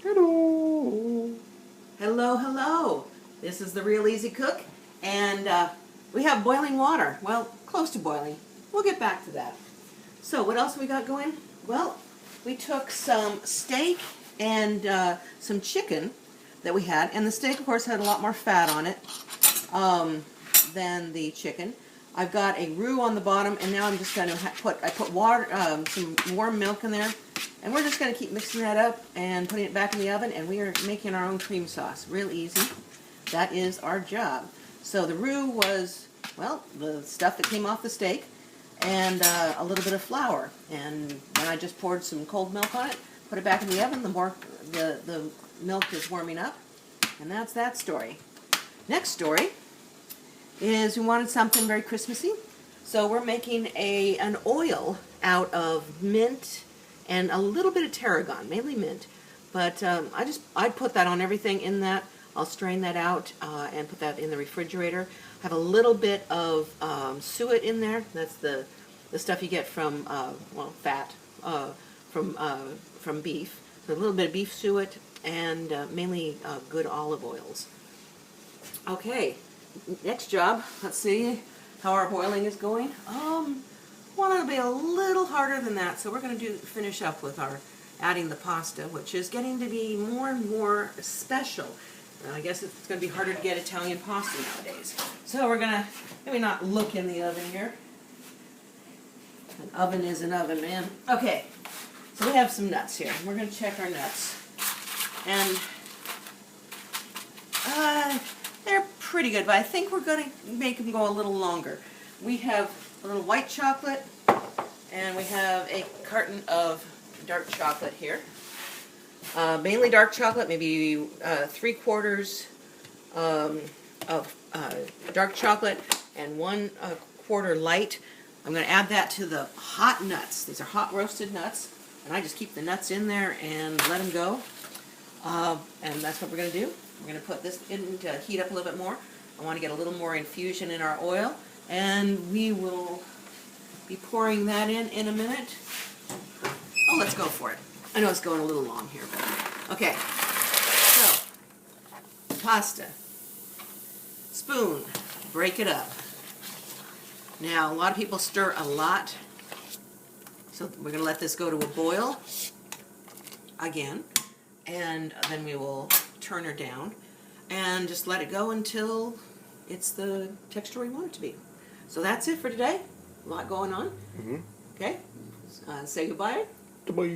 Hello. Hello, hello. This is the Real Easy Cook, and we have boiling water. Well, close to boiling. We'll get back to that. So, what else we got going? Well, we took some steak and some chicken that we had, and the steak, of course, had a lot more fat on it than the chicken. I've got a roux on the bottom, and now I'm just going to put water, some warm milk in there. And we're just going to keep mixing that up and putting it back in the oven, and we are making our own cream sauce. Real easy. That is our job. So the roux was, well, the stuff that came off the steak and a little bit of flour. And then I just poured some cold milk on it, put it back in the oven. The more the milk is warming up, and that's that story. Next story is we wanted something very Christmassy. So we're making an oil out of mint and a little bit of tarragon, mainly mint. But I'd put that on everything in that. I'll strain that out and put that in the refrigerator. I have a little bit of suet in there. That's the stuff you get from fat from beef. So a little bit of beef suet and mainly good olive oils. Okay, next job. Let's see how our boiling is going. Want to be a little harder than that, so we're going to finish up with our adding the pasta, which is getting to be more and more special. I guess it's going to be harder to get Italian pasta nowadays. So we're going to maybe not look in the oven here. An oven is an oven, man. Okay, so we have some nuts here. We're going to check our nuts, and they're pretty good, but I think we're going to make them go a little longer. We have a little white chocolate, and we have a carton of dark chocolate here. Mainly dark chocolate, maybe 3/4 of dark chocolate and 1/4 light. I'm going to add that to the hot nuts. These are hot roasted nuts, and I just keep the nuts in there and let them go. And that's what we're going to do. We're going to put this in to heat up a little bit more. I want to get a little more infusion in our oil, and we will be pouring that in a minute. Oh, let's go for it. I know it's going a little long here, but okay. So, pasta. Spoon. Break it up. Now, a lot of people stir a lot, so we're going to let this go to a boil again, and then we will turn her down and just let it go until it's the texture we want it to be. So that's it for today. A lot going on. Okay? Say goodbye. Goodbye.